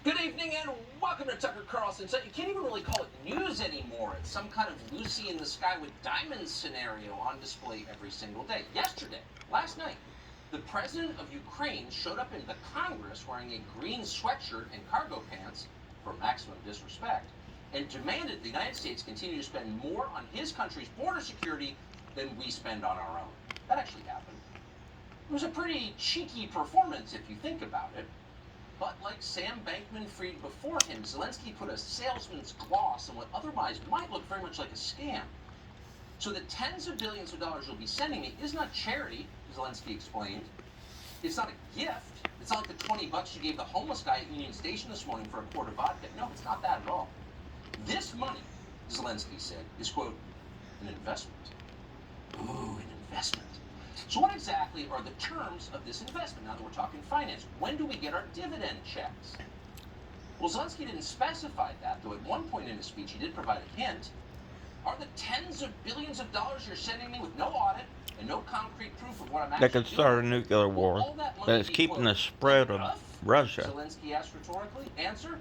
Good evening and welcome to Tucker Carlson. So you can't even really call it news anymore. It's some kind of Lucy in the sky with diamonds scenario on display every single day. Yesterday, last night, the president of Ukraine showed up in the Congress wearing a green sweatshirt and cargo pants for maximum disrespect and demanded the United States continue to spend more on his country's border security than we spend on our own. That actually happened. It was a pretty cheeky performance if you think about it. But like Sam Bankman-Fried before him, Zelensky put a salesman's gloss on what otherwise might look very much like a scam. So the tens of billions of dollars you'll be sending me is not charity, Zelensky explained. It's not a gift. It's not like the $20 you gave the homeless guy at Union Station this morning for a quart of vodka. No, it's not that at all. This money, Zelensky said, is, quote, an investment. Ooh, an investment. So what exactly are the terms of this investment, now that we're talking finance? When do we get our dividend checks? Well, Zelensky didn't specify that, though at one point in his speech he did provide a hint. Are the tens of billions of dollars you're sending me with no audit and no concrete proof of what I'm actually That could start a nuclear war, but it's keeping the spread of Russia. Zelensky asked rhetorically. Answer?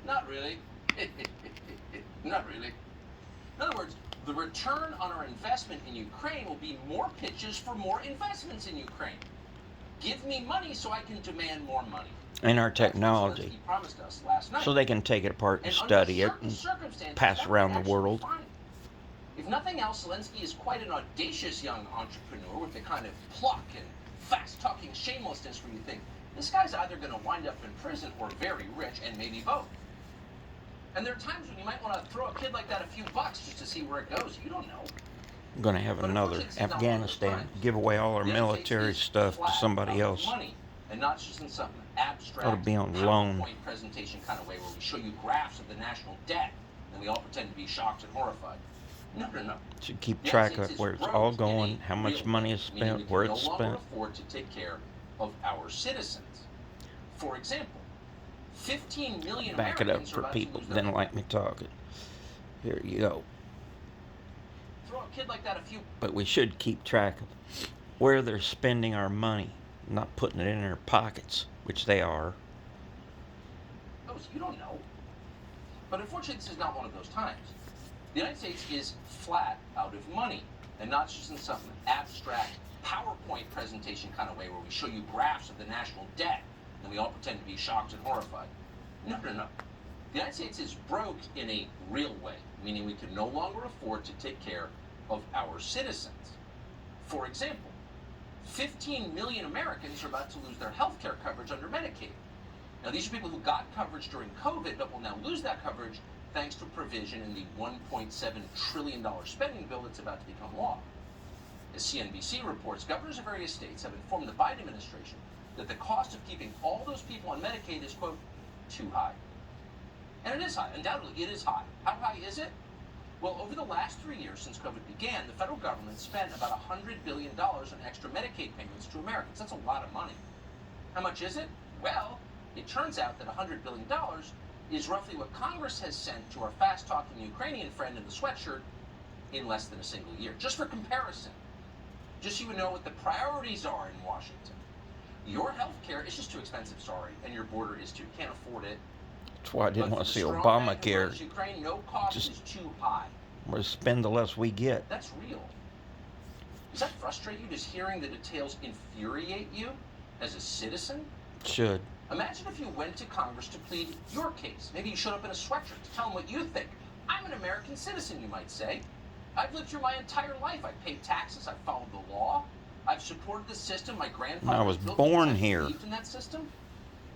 Not really. Not really. In other words, the return on our investment in Ukraine will be more pitches for more investments in Ukraine. Give me money so I can demand more money. And our technology. He promised us last night. So they can take it apart and study it and pass around the world. If nothing else, Zelensky is quite an audacious young entrepreneur with the kind of pluck and fast-talking shamelessness where you think, this guy's either going to wind up in prison or very rich, and maybe both. And there are times when you might want to throw a kid like that a few bucks just to see where it goes. You don't know. I'm going to have another Afghanistan. Give away all our military stuff to somebody else. Money, and not just in some abstract, ought to be on loan. PowerPoint presentation kind of way where we show you graphs of the national debt and we all pretend to be shocked and horrified. No. Should keep track of where it's all going, how much money is spent, where it's spent. We no longer afford to take care of our citizens. For example, 15 million Back it up for people that didn't like me talking. Here you go. Throw a kid like that a few. But we should keep track of where they're spending our money, not putting it in their pockets, which they are. You don't know. But unfortunately, this is not one of those times. The United States is flat out of money, and not just in some abstract PowerPoint presentation kind of way where we show you graphs of the national debt and we all pretend to be shocked and horrified. No. The United States is broke in a real way, meaning we can no longer afford to take care of our citizens. For example, 15 million Americans are about to lose their health care coverage under Medicaid. Now, these are people who got coverage during COVID but will now lose that coverage thanks to provision in the $1.7 trillion spending bill that's about to become law. As CNBC reports, governors of various states have informed the Biden administration that the cost of keeping all those people on Medicaid is, quote, too high. And it is high. Undoubtedly, it is high. How high is it? Well, over the last 3 years since COVID began, the federal government spent about $100 billion on extra Medicaid payments to Americans. That's a lot of money. How much is it? Well, it turns out that $100 billion is roughly what Congress has sent to our fast-talking Ukrainian friend in the sweatshirt in less than a single year. Just for comparison, just so you know what the priorities are in Washington. Your health care is just too expensive, sorry, and your border is too. You can't afford it. That's why I didn't want to see Obamacare. Ukraine, no cost is too high. We'll spend the less we get. That's real. Does that frustrate you? Does hearing the details infuriate you as a citizen? Should. Imagine if you went to Congress to plead your case. Maybe you showed up in a sweatshirt to tell them what you think. I'm an American citizen, you might say. I've lived here my entire life. I've paid taxes. I've followed the law. I've supported the system. My grandfather I was born here. Believed in that system.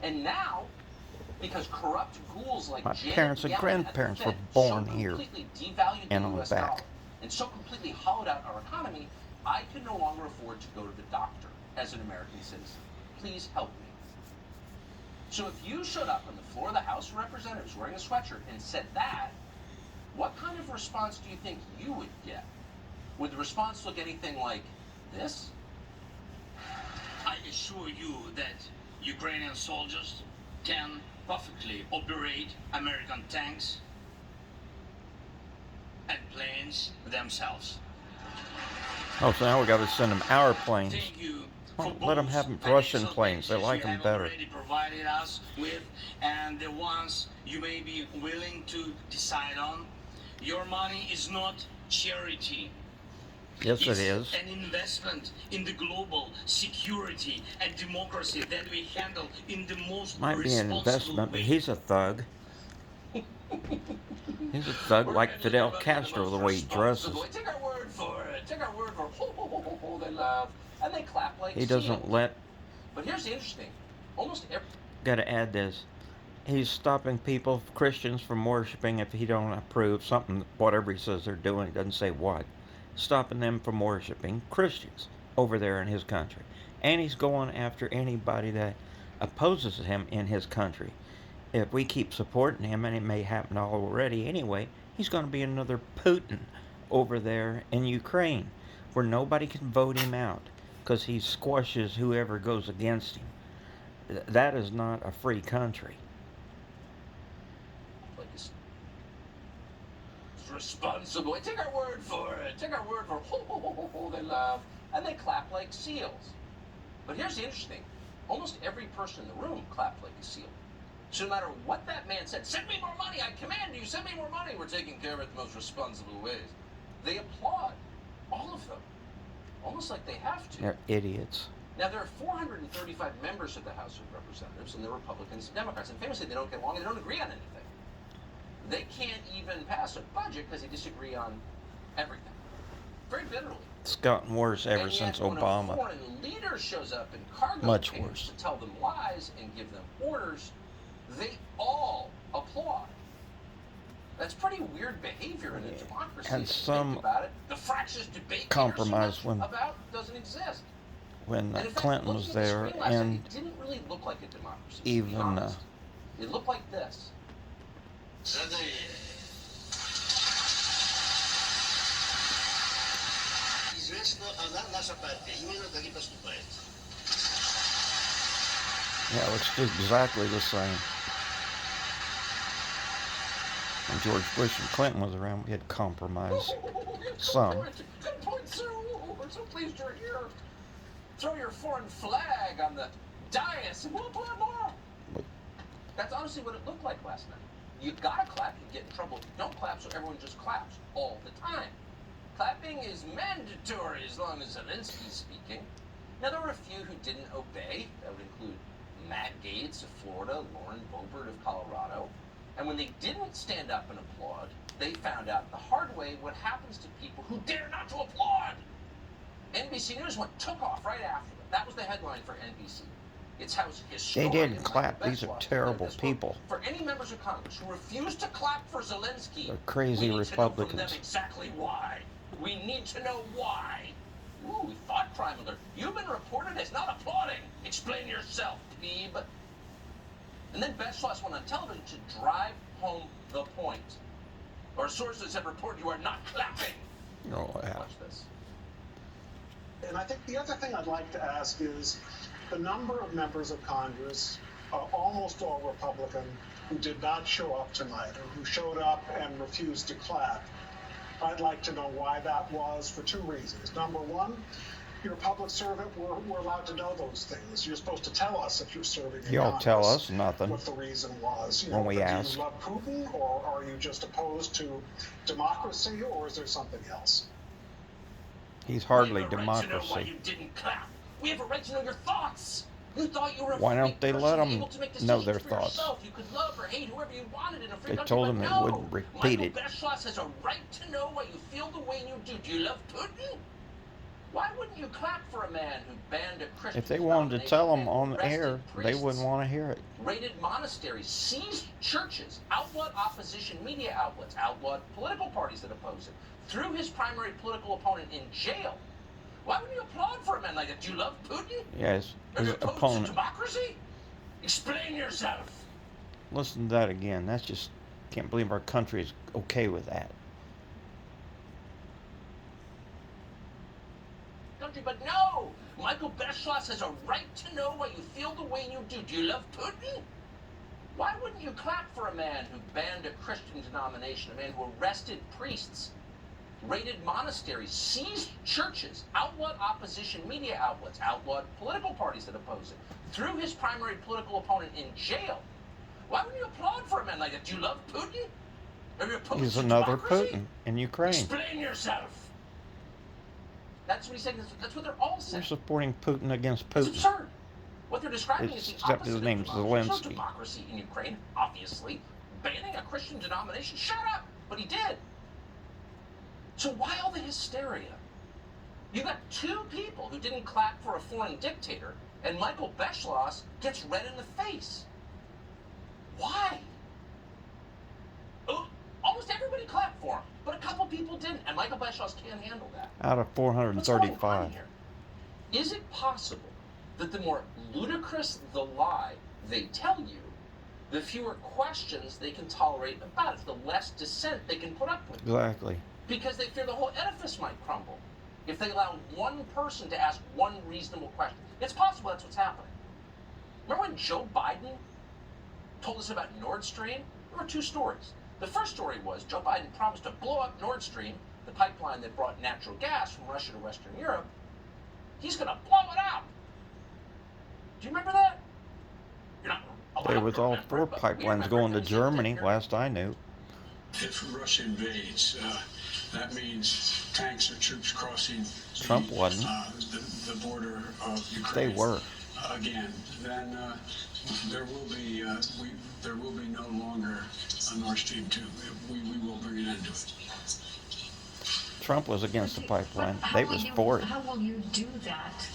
And now, because corrupt ghouls like my Janet parents and Yellen grandparents at the were Fed born so here completely devalued and the on the US back. dollar and so completely hollowed out our economy, I can no longer afford to go to the doctor as an American citizen. Please help me. So if you showed up on the floor of the House of Representatives wearing a sweatshirt and said that, what kind of response do you think you would get? Would the response look anything like this? I assure you that Ukrainian soldiers can perfectly operate American tanks and planes themselves. Oh, so now we got to send them our planes. Thank you Well, for let them both have financial Russian planes. They benefits like you them have better. already provided us with, and the ones you may be willing to decide on. Your money is not charity. Yes, It's it is. an investment in the global security and democracy that we handle in the most Might be an responsible investment, but way. he's a thug. He's a thug We're like handling your Fidel money in Castro, the most way he dresses. responsible way. Take our word for it. Take our word for it. Ho, ho, ho, ho, ho, they love. And they clap like He doesn't seals. let. But here's the interesting. Almost every... Got to add this. He's stopping people, Christians, from worshiping if he don't approve something, whatever he says they're doing. He doesn't say what. Stopping them from worshiping Christians over there in his country. And he's going after anybody that opposes him in his country. If we keep supporting him, and it may happen already anyway, he's going to be another Putin over there in Ukraine, where nobody can vote him out because he squashes whoever goes against him. That is not a free country. Like it's responsible. Take our word for it. Take our word for it. Ho, ho, ho, ho, ho, they love. And they clap like seals. But here's the interesting. Almost every person in the room clapped like a seal. So no matter what that man said, send me more money, I command you, send me more money, we're taking care of it the most responsible ways. They applaud. All of them. Almost like they have to. They're idiots. Now, there are 435 members of the House of Representatives, and they're Republicans and Democrats. And famously, they don't get along and they don't agree on anything. They can't even pass a budget because they disagree on everything. Very bitterly. It's gotten worse ever and since yet, when Obama. a foreign leader shows up in cargo Much pants worse. to tell them lies and give them orders, they all applaud. That's pretty weird behavior in a democracy. And if you some think about it. The fractious debate compromise so much when- about doesn't exist. When And in fact, Clinton looking was at the there, screen last night, and it didn't really look like a democracy. to be even honest. It looked like this. yeah, it looks exactly the same. When George Bush and Clinton was around, we had compromise. Some. Good point, sir. We're so pleased you're here. Throw your foreign flag on the dais and we'll applaud more. That's honestly what it looked like last night. You gotta clap, you get in trouble. If you don't clap, so everyone just claps all the time. Clapping is mandatory as long as Zelensky's speaking. Now, there were a few who didn't obey. That would include Matt Gaetz of Florida, Lauren Boebert of Colorado. And when they didn't stand up and applaud, they found out the hard way what happens to people who dare not to applaud. NBC News took off right after them. That was the headline for NBC. It's how They historian didn't Michael clap. These are Beschloss terrible declared this, quote, people. For any members of Congress who refuse to clap for Zelensky, They're crazy we need to know from them Republicans. exactly why. We need to know why. Ooh, thought crime alert. You've been reported as not applauding. Explain yourself, plebe. And then Beschloss went on television to drive home the point. Our sources have reported you are not clapping. Oh, yeah. Watch this. And I think the other thing I'd like to ask is the number of members of Congress, almost all Republican, who did not show up tonight or who showed up and refused to clap. I'd like to know why that was for two reasons. Number one, you're a public servant. We're allowed to know those things. You're supposed to tell us if you're serving in You don't tell Congress us nothing what the reason was. when we do ask. you love Putin, or are you just opposed to democracy, or is there something else? He's hardly We have a right to know why democracy. you didn't clap. We have a right to know your thoughts. You thought you were a Why don't free they let person, 'em able to make know decisions their for thoughts? yourself. You could love or hate whoever you wanted in a free They country. told but him they no. wouldn't repeat Michael it. Beschloss has a right to know why you feel the way you do. Do you love Putin? Why wouldn't you clap for a man who banned a Christian If they wanted to tell them denomination on and air, arrested they priests, wouldn't want to hear it. raided monasteries, seized churches, outlawed opposition media outlets, outlawed political parties that oppose him, threw his primary political opponent in jail? Why wouldn't you applaud for a man like that? Do you love Putin? Yes, Are his you opposed to opponent. democracy? Explain yourself. Listen to that again. That's just, can't believe our country is okay with that. Country, but no! Michael Beschloss has a right to know why you feel the way you do. Do you love Putin? Why wouldn't you clap for a man who banned a Christian denomination, a man who arrested priests? raided monasteries, seized churches, outlawed opposition media outlets, outlawed political parties that oppose it, threw his primary political opponent in jail. Why wouldn't you applaud for a man like that? Do you love Putin? Are you opposed He's to another democracy? Putin in Ukraine. Explain yourself. That's what he's saying. That's what they're all We're saying. supporting Putin against It's Putin. absurd. What they're describing is the Except opposite his name's of democracy. There's no Zelensky. democracy in Ukraine, obviously. Banning a Christian denomination, shut up! But he did. So why all the hysteria? You got two people who didn't clap for a foreign dictator, and Michael Beschloss gets red in the face. Why? Oh, almost everybody clapped for him, but a couple people didn't, and Michael Beschloss can't handle that. Out of What's going on 435. here? Is it possible that the more ludicrous the lie they tell you, the fewer questions they can tolerate about it, the less dissent they can put up with? Exactly. Because they fear the whole edifice might crumble if they allow one person to ask one reasonable question. It's possible that's what's happening. Remember when Joe Biden told us about Nord Stream? There were two stories. The first story was Joe Biden promised to blow up Nord Stream, the pipeline that brought natural gas from Russia to Western Europe. He's going to blow it up. Do you remember that? You're not allowed There was to all remember four it, but we pipelines remember going to things Germany, that last I knew. If Russia invades, that means tanks or troops crossing Trump wasn't. the border of Ukraine. They were. Again, then there will be no longer a Nord Stream 2. We will bring an end to it. Trump was against the pipeline. But They was for it. How will you do that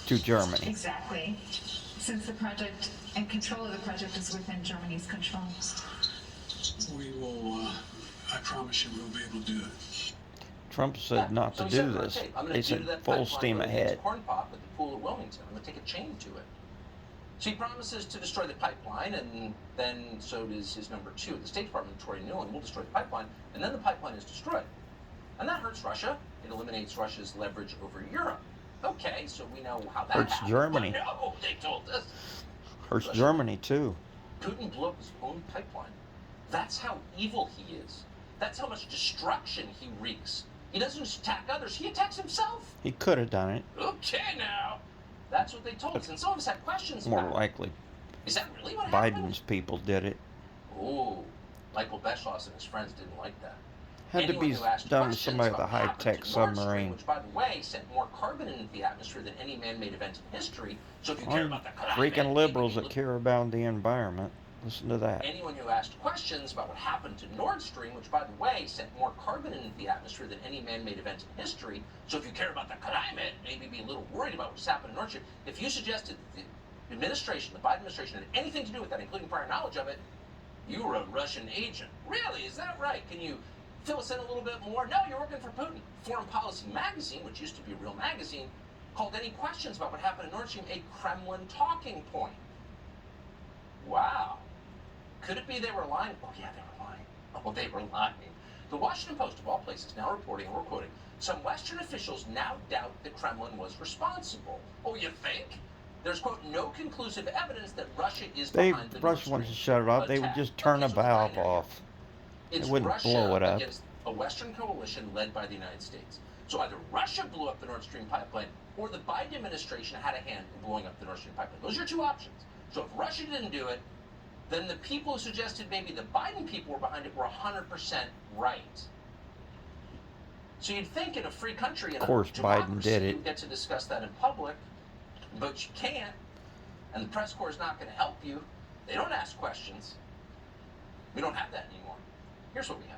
To Germany. exactly? Since the project and control of the project is within Germany's control. We will. I promise you, we'll be able to do it. Trump said not So to he said, do this. "Okay, I'm gonna They do said that full pipeline steam going into ahead. Corn Pop at the pool at Wilmington. I'm going to take a chain to it." So he promises to destroy the pipeline, and then so does his number two at the State Department, Tory Newland, will destroy the pipeline, and then the pipeline is destroyed. And that hurts Russia. It eliminates Russia's leverage over Europe. Okay, so we know how that Hurts happened. Germany. But no, they told us. Hurts Russia. Germany too. Putin blew up his own pipeline. That's how evil he is. That's how much destruction he wreaks. He doesn't just attack others, he attacks himself. He could have done it. Okay, now. That's what they told us. And some of us had questions More about it. likely, Is that really what happened? Biden's people did it. Ooh, Michael Beschloss and his friends didn't like that. Had to Anyone be who asked done with questions somebody with a about what high-tech happened to Nord Stream, submarine. which, by the way, sent more carbon into the atmosphere than any man-made event in history. So if you care Only about the climate, freaking maybe liberals you that look- care about the environment. Listen to that. Anyone who asked questions about what happened to Nord Stream, which, by the way, sent more carbon into the atmosphere than any man-made event in history. So if you care about the climate, maybe be a little worried about what's happened in Nord Stream. If you suggested the administration, the Biden administration, had anything to do with that, including prior knowledge of it, you were a Russian agent. Really? Is that right? Can you fill us in a little bit more? No, you're working for Putin. Foreign Policy Magazine, which used to be a real magazine, called any questions about what happened in Nord Stream a Kremlin talking point. Wow. Could it be they were lying? Oh, yeah, they were lying. Oh, they were lying. The Washington Post, of all places, now reporting, and we're quoting, some Western officials now doubt the Kremlin was responsible. Oh, you think? There's, quote, no conclusive evidence that Russia is behind the Nord Russia wants to Stream shut it off. They would attack. just turn a Here's what's valve binary. off. It's They wouldn't Russia blow it up. against a Western coalition led by the United States. So either Russia blew up the Nord Stream pipeline, or the Biden administration had a hand in blowing up the Nord Stream pipeline. Those are your two options. So if Russia didn't do it, then the people who suggested maybe the Biden people were behind it were 100% right. So you'd think in a free country, in Of course, a Biden democracy, did it. you get to discuss that in public, but you can't. And the press corps is not going to help you. They don't ask questions. We don't have that anymore. Here's what we have.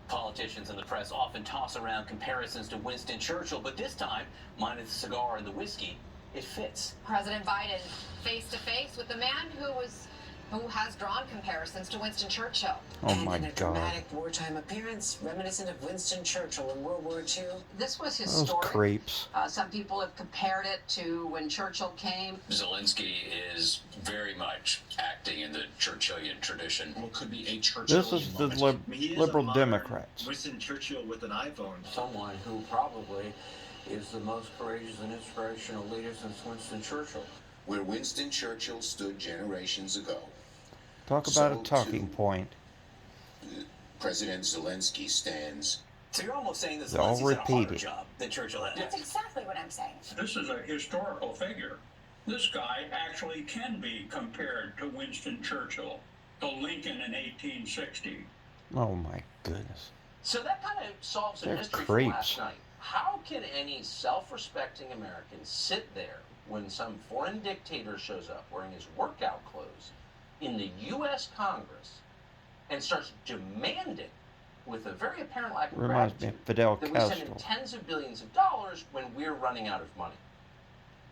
Politicians and the press often toss around comparisons to Winston Churchill, but this time, minus the cigar and the whiskey, it fits. President Biden face to face with the man who has drawn comparisons to Winston Churchill. Oh my in a God. dramatic wartime appearance reminiscent of Winston Churchill in World War II. This was Those historic. creeps. Some people have compared it to when Churchill came. Zelensky is very much acting in the Churchillian tradition. What could be a Churchillian This is the moment? He is liberal a modern Democrats. Winston Churchill with an iPhone. Someone who probably is the most courageous and inspirational leader since Winston Churchill. Where Winston Churchill stood generations ago, Talk about a talking point. President Zelensky stands. So you're almost saying that It's all Zelensky's had a harder repeated. job than Churchill had. That's exactly what I'm saying. This is a historical figure. This guy actually can be compared to Winston Churchill, to Lincoln in 1860. Oh my goodness. So that kind of solves a They're mystery creeps. from last night. How can any self-respecting American sit there when some foreign dictator shows up wearing his workout clothes in the U.S. Congress and starts demanding, with a very apparent lack of Reminds me gratitude, of Fidel that we send him Castro. tens of billions of dollars when we're running out of money?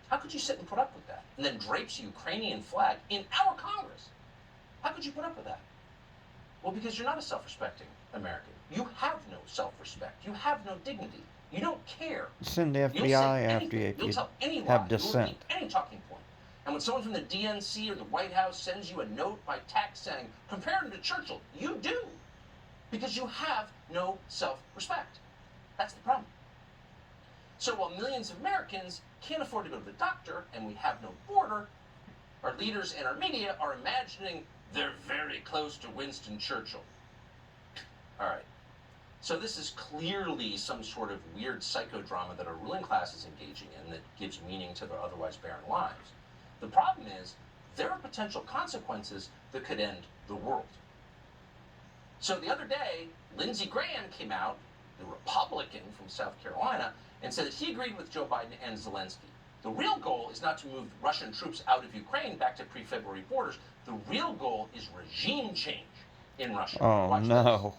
How could you sit and put up with that? And then drapes a Ukrainian flag in our Congress. How could you put up with that? Well, because you're not a self-respecting American. You have no self-respect. You have no dignity. You don't care. Send the You'll say FBI after anything. you if You'll you tell any lie. have You'll dissent. repeat any talking point. And when someone from the DNC or the White House sends you a note by text saying, compare him to Churchill, you do. Because you have no self-respect. That's the problem. So while millions of Americans can't afford to go to the doctor and we have no border, our leaders and our media are imagining they're very close to Winston Churchill. All right. So this is clearly some sort of weird psychodrama that our ruling class is engaging in that gives meaning to their otherwise barren lives. The problem is there are potential consequences that could end the world. So the other day, Lindsey Graham came out, the Republican from South Carolina, and said that he agreed with Joe Biden and Zelensky. The real goal is not to move Russian troops out of Ukraine back to pre-February borders. The real goal is regime change in Russia. Oh Watch no.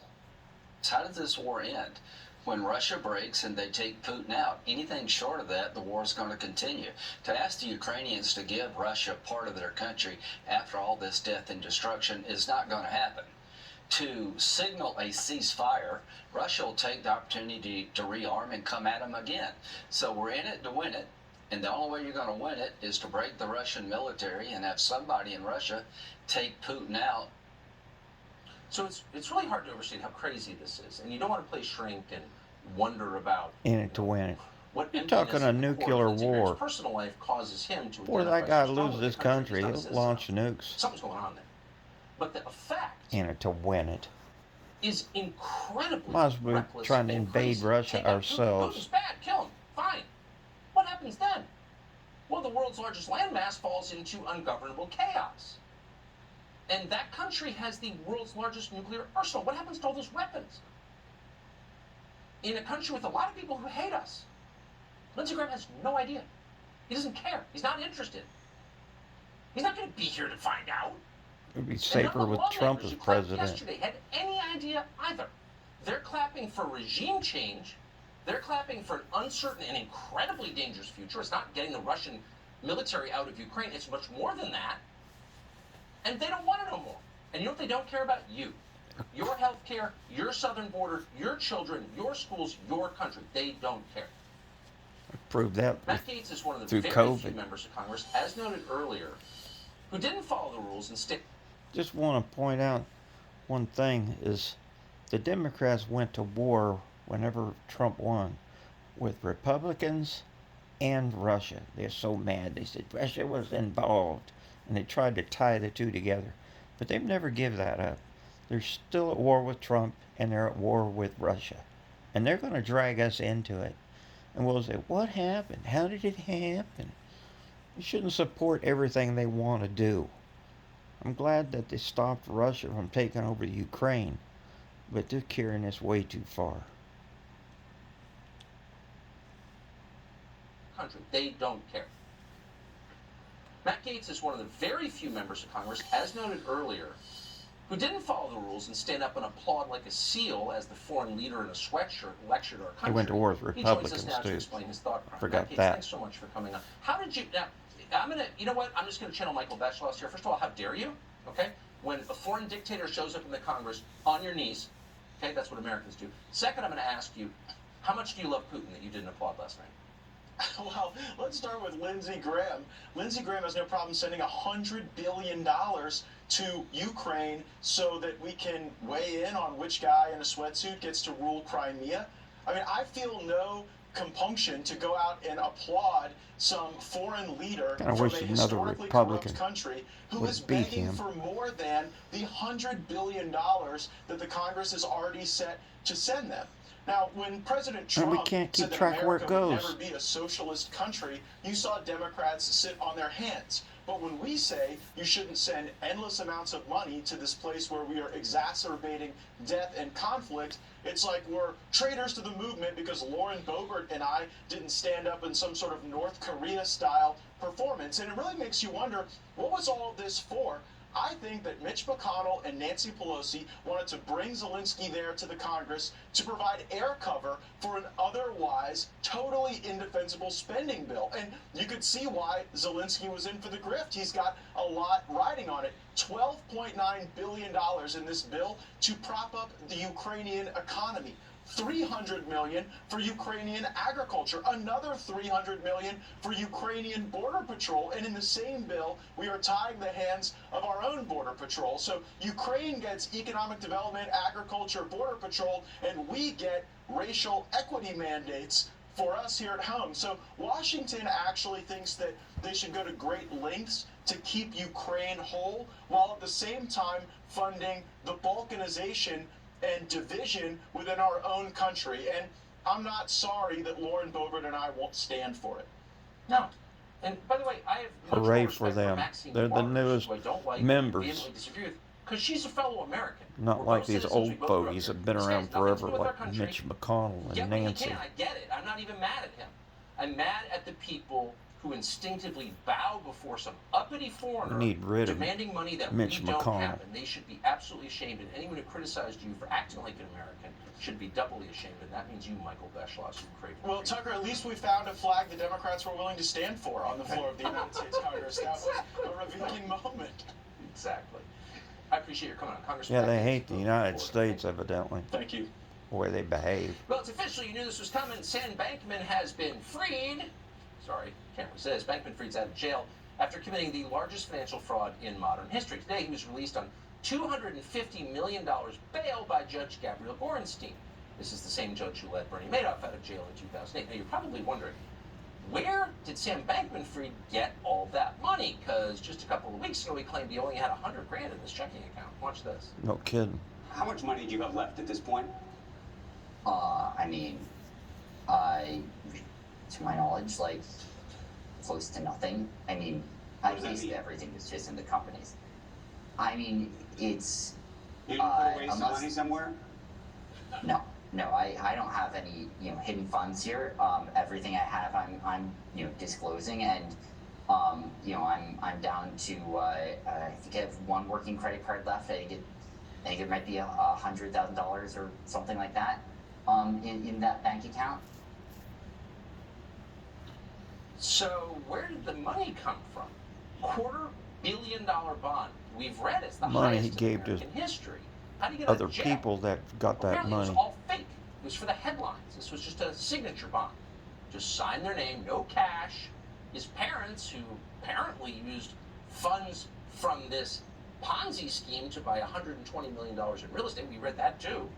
How does this war end? When Russia breaks and they take Putin out, anything short of that, the war is going to continue. To ask the Ukrainians to give Russia part of their country after all this death and destruction is not going to happen. To signal a ceasefire, Russia will take the opportunity to rearm and come at them again. So we're in it to win it, and the only way you're going to win it is to break the Russian military and have somebody in Russia take Putin out. So it's really hard to overstate how crazy this is, and you don't want to play shrink and wonder about In it to win it. what You're emptiness talking a in the core of nuclear Lindsey Graham's war. personal life causes him to Before identify that guy so strongly loses with his a country country, he's not a he'll citizen launch of. nukes. Something's going on there. But the effect In it to win it. is incredibly Might as well be reckless trying to and invade crazy. Russia Take out Putin. ourselves. Putin's bad, kill him, fine. What happens then? Well, the world's largest landmass falls into ungovernable chaos. And that country has the world's largest nuclear arsenal. What happens to all those weapons? In a country with a lot of people who hate us, Lindsey Graham has no idea. He doesn't care. He's not interested. He's not going to be here to find out. It would be And safer none of with the Trump lawmakers as who clapped president. yesterday had any idea either. They're clapping for regime change. They're clapping for an uncertain and incredibly dangerous future. It's not getting the Russian military out of Ukraine. It's much more than that. And they don't want to know more. And you know what they don't care about? You. Your health care, your southern border, your children, your schools, your country. They don't care. Proved that Matt Gaetz is one of the through very COVID. few members of Congress, as noted earlier, who didn't follow the rules and stick. Just want to point out one thing is the Democrats went to war whenever Trump won with Republicans and Russia. They're so mad. They said Russia was involved, and they tried to tie the two together. But they've never give that up. They're still at war with Trump, and they're at war with Russia. And they're going to drag us into it. And we'll say, what happened? How did it happen? You shouldn't support everything they want to do. I'm glad that they stopped Russia from taking over Ukraine, but they're carrying this way too far. Country. They don't care. Matt Gaetz is one of the very few members of Congress, as noted earlier, who didn't follow the rules and stand up and applaud like a seal as the foreign leader in a sweatshirt lectured our country. They went to war with He joins us Republicans now to too. explain his thought crime. Forgot Matt Gaetz, that. thanks so much for coming on. How did you now? You know what? I'm just going to channel Michael Beschloss here. First of all, how dare you? Okay, when a foreign dictator shows up in the Congress on your knees, okay, that's what Americans do. Second, I'm going to ask you, how much do you love Putin that you didn't applaud last night? Well, let's start with Lindsey Graham. Lindsey Graham has no problem sending $100 billion to Ukraine so that we can weigh in on which guy in a sweatsuit gets to rule Crimea. I mean, I feel no compunction to go out and applaud some foreign leader I from wish a another historically Republican corrupt country who would is beat begging him. for more than the $100 billion that the Congress is already set to send them. Now, when President And we Trump can't keep said that track where it America would goes. never be a socialist country, you saw Democrats sit on their hands. But when we say you shouldn't send endless amounts of money to this place where we are exacerbating death and conflict, it's like we're traitors to the movement because Lauren Boebert and I didn't stand up in some sort of North Korea style performance. And it really makes you wonder, what was all of this for? I think that Mitch McConnell and Nancy Pelosi wanted to bring Zelensky there to the Congress to provide air cover for an otherwise totally indefensible spending bill. And you could see why Zelensky was in for the grift. He's got a lot riding on it. $12.9 billion in this bill to prop up the Ukrainian economy. $300 million for Ukrainian agriculture, another $300 million for Ukrainian border patrol, and in the same bill, we are tying the hands of our own border patrol. So Ukraine gets economic development, agriculture, border patrol, and we get racial equity mandates for us here at home. So Washington actually thinks that they should go to great lengths to keep Ukraine whole, while at the same time funding the balkanization and division within our own country. And I'm not sorry that Lauren Boebert and I won't stand for it. No. And by the way, I have much Hooray more for respect them. Maxine They're the Waters, newest who I don't like, members. vehemently disagree with, because she's a fellow American. Not We're like both these citizens, we old both grew up fogies here. that have been This around has nothing to forever, do with our like country. Mitch McConnell Get and what you Nancy. can, I get it. I'm not even mad at him. I'm mad at the people who instinctively bow before some uppity foreigner We need rid of demanding money that Mitch we don't McConnell. have, and they should be absolutely ashamed. And anyone who criticized you for acting like an American should be doubly ashamed, and that means you, Michael Beschloss, who created. Well, Tucker, at least we found a flag the Democrats were willing to stand for on the floor of the United States Congress. That was a revealing moment. Exactly. I appreciate your comment on Congress. Yeah, they hate the United States, evidently. Thank you. The way they behave. Well, it's official. You knew this was coming. Sam Bankman has been freed. Sorry, can't resist. Bankman-Fried's out of jail after committing the largest financial fraud in modern history. Today, he was released on $250 million bail by Judge Gabriel Gorenstein. This is the same judge who let Bernie Madoff out of jail in 2008. Now, you're probably wondering, where did Sam Bankman-Fried get all that money? Because just a couple of weeks ago, he claimed he only had $100 grand in his checking account. Watch this. No kidding. How much money do you have left at this point? I mean, to my knowledge, like, close to nothing. I mean, basically everything was just in the companies. I mean, it's... You didn't put away some money somewhere? No, I don't have any, hidden funds here. Everything I have, I'm disclosing, and, I'm down to, I think I have one working credit card left. I think it might be $100,000 or something like that, in that bank account. So where did the money come from? $250 million bond. We've read it's the Money he highest gave in to American history. How do you get other out of jail? people that got that Apparently money. It was all fake. It was for the headlines. This was just a signature bond. Just sign their name, no cash. His parents, who apparently used funds from this Ponzi scheme to buy $120 million in real estate, we read that too.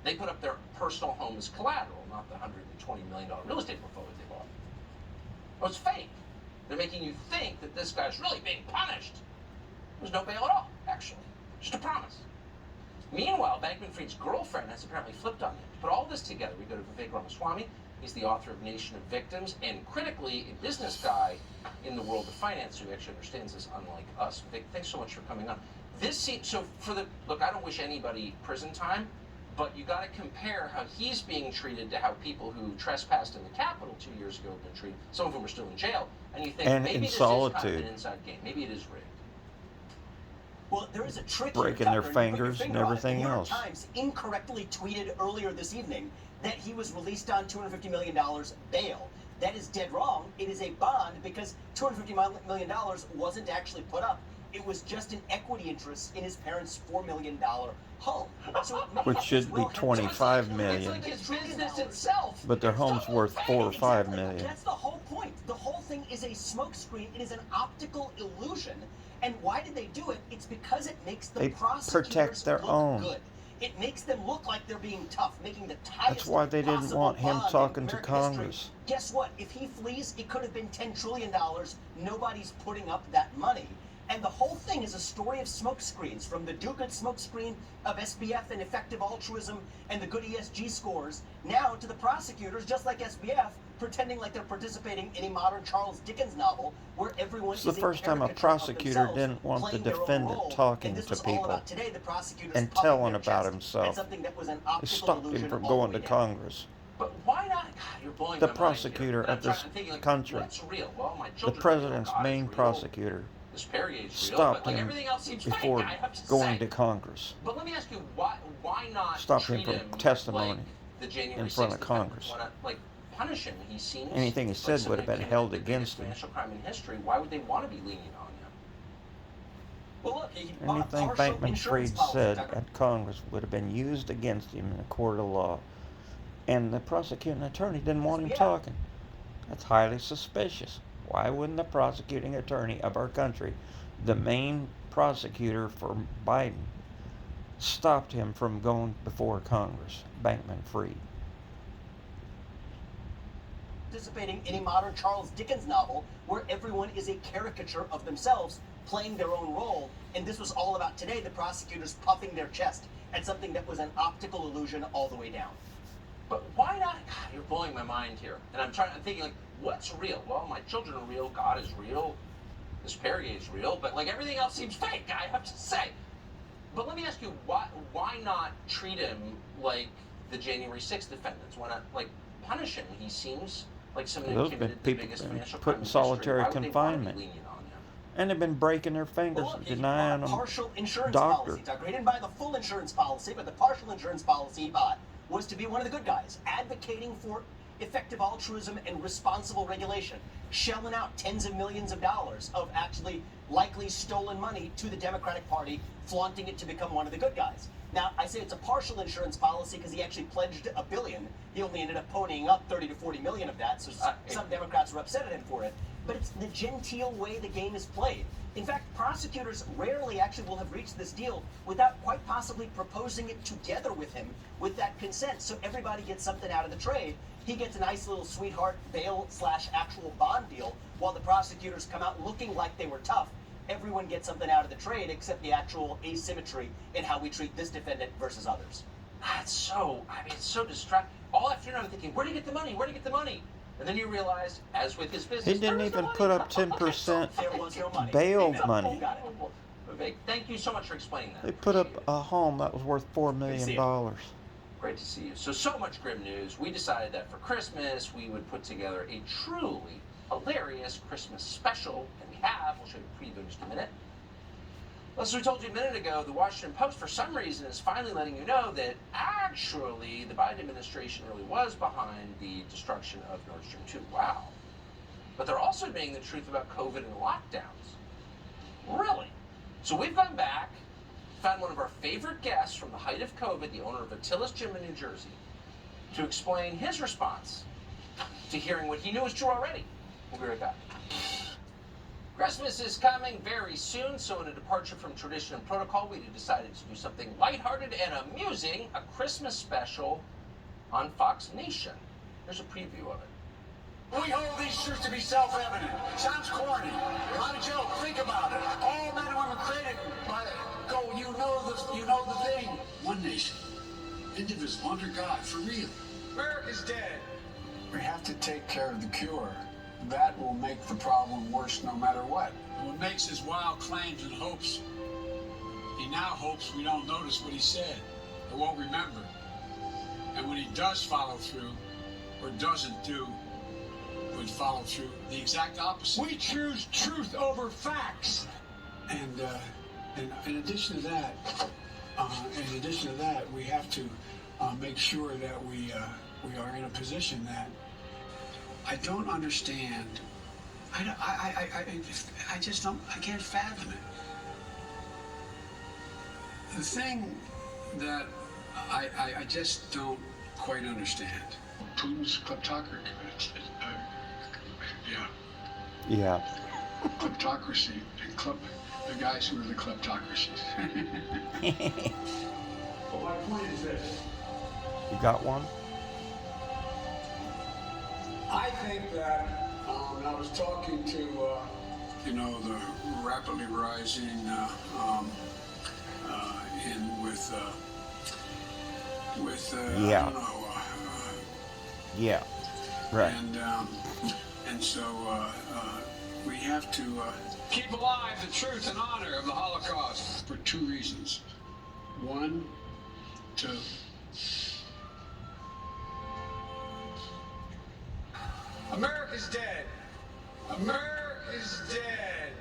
They put up their personal home as collateral, not the $120 million real estate portfolio they bought. It was fake. They're making you think that this guy's really being punished. There was no bail at all, actually. Just a promise. Meanwhile, Bankman-Fried's girlfriend has apparently flipped on him. To put all this together, we go to Vivek Ramaswamy. He's the author of Nation of Victims, and critically, a business guy in the world of finance who actually understands this, unlike us. Vivek, thanks so much for coming on. This seems, so for the, look, I don't wish anybody prison time, but you got to compare how he's being treated to how people who trespassed in the Capitol 2 years ago have been treated. Some of them are still in jail, and you think And maybe in this is solitude. kind of an inside game. Maybe it is rigged. Well, there is a trick Breaking here, their Tucker, and you put your fingers and finger on it. everything The New York else. Times incorrectly tweeted earlier this evening that he was released on $250 million bail. That is dead wrong. It is a bond because $250 million wasn't actually put up. It was just an equity interest in his parents' $4 million home. So it may Which as should be well have 25 been- million. It's like his business itself. But their home's worth 4 or 5 Exactly. million. That's the whole point. The whole thing is a smokescreen. It is an optical illusion. And why did they do it? It's because it makes the They prosecutors protect their look own. good. It makes them look like they're being tough, making the highest That's why they didn't possible want him bond in talking to American history. Congress. Guess what? If he flees, it could have been $10 trillion. Nobody's putting up that money. And the whole thing is a story of smokescreens, from the do-good smokescreen of SBF and effective altruism and the good ESG scores, now to the prosecutors, just like SBF, pretending like they're participating in a modern Charles Dickens novel where everyone It's is the first time a caricature of prosecutor themselves, didn't want the playing their own defendant role. talking And this to was all people about today, the prosecutors and puffing telling their about chest himself. at something that was an They optical stopped him illusion from all the going way to down. Congress. But why not? God, you're blowing The my mind prosecutor here. of this I'm thinking, like, country, what's real? Well, my the children president's are real, God main is real, prosecutor, this Perrier's real, stopped but like him everything else seems fake, before I have to going say. to Congress. But let me ask you, why not Stopped him treat from him testimony like the January in front 6th of Congress. Why not, like, punish him? He seems Anything he like said would someone have been who held committed the against biggest him. financial crime in history. Why would they want to be lenient on him? Well, look, he bought Anything partial Bankman-Fried insurance policy, said Tucker. at Congress would have been used against him in a court of law. And the prosecuting attorney didn't want him Yeah. talking. That's highly suspicious. Why wouldn't the prosecuting attorney of our country, the main prosecutor for Biden, stopped him from going before Congress? Bankman-Fried. Participating in a modern Charles Dickens novel where everyone is a caricature of themselves, playing their own role. And this was all about today, the prosecutors puffing their chest at something that was an optical illusion all the way down. But why not? God, you're blowing my mind here. And I'm thinking, like, what's real? Well, my children are real, God is real, this Perrier is real, but like everything else seems fake, I have to say. But let me ask you, why not treat him like the January 6th defendants? Why not, like, punish him? He seems like someone who Those been committed the people biggest been financial put crime in in history. solitary Why would they want to confinement. be lenient on him? And they've been breaking their fingers, Well, look, he denying bought them partial insurance doctor. policy, Tucker. He didn't buy the full insurance policy, but the partial insurance policy he bought was to be one of the good guys, advocating for effective altruism and responsible regulation, shelling out tens of millions of dollars of actually likely stolen money to the Democratic Party, flaunting it to become one of the good guys. Now, I say it's a partial insurance policy because he actually pledged $1 billion. He only ended up ponying up 30 to 40 million of that, so some Democrats were upset at him for it. But it's the genteel way the game is played. In fact, prosecutors rarely actually will have reached this deal without quite possibly proposing it together with him with that consent, so everybody gets something out of the trade. He gets a nice little sweetheart bail / actual bond deal, while the prosecutors come out looking like they were tough. Everyone gets something out of the trade except the actual asymmetry in how we treat this defendant versus others. It's so distracting. All afternoon I'm thinking, where do you get the money? Where do you get the money? And then you realize, as with his business, He didn't even put up 10% There was no money. bail Amen. money. You got it. Vivek, thank you so much for explaining that. They put up a home that was worth $4 million. Great to see you. So much grim news. We decided that for Christmas, we would put together a truly hilarious Christmas special, and we have. We'll show you a preview in just a minute. As we told you a minute ago, the Washington Post, for some reason, is finally letting you know that actually the Biden administration really was behind the destruction of Nord Stream 2. Wow. But they're also admitting the truth about COVID and lockdowns. Really? So we've gone back, found one of our favorite guests from the height of COVID, the owner of Attila's Gym in New Jersey, to explain his response to hearing what he knew was true already. We'll be right back. Christmas is coming very soon, so in a departure from tradition and protocol, we decided to do something lighthearted and amusing, a Christmas special on Fox Nation. Here's a preview of it. We hold these truths to be self-evident. Sounds corny. Not a joke. Think about it. All men and women created by go. You know the thing. One nation, indivisible, under God, for real. America's dead. We have to take care of the cure. That will make the problem worse no matter what. And what makes his wild claims and hopes, he now hopes we don't notice what he said or won't remember. And when he does follow through or doesn't do, would follow through the exact opposite. We choose truth over facts. And in addition to that, we have to make sure that we are in a position that I don't understand. I just don't. I can't fathom it. The thing that I just don't quite understand. Putin's kleptocracy. Yeah. Kleptocracy and the guys who are the kleptocracies. But my point is this. You got one? I think that, and I was talking to, the rapidly rising Yeah. I don't know. Yeah. Right. And so we have to keep alive the truth and honor of the Holocaust for two reasons. One, to America's dead. America's dead.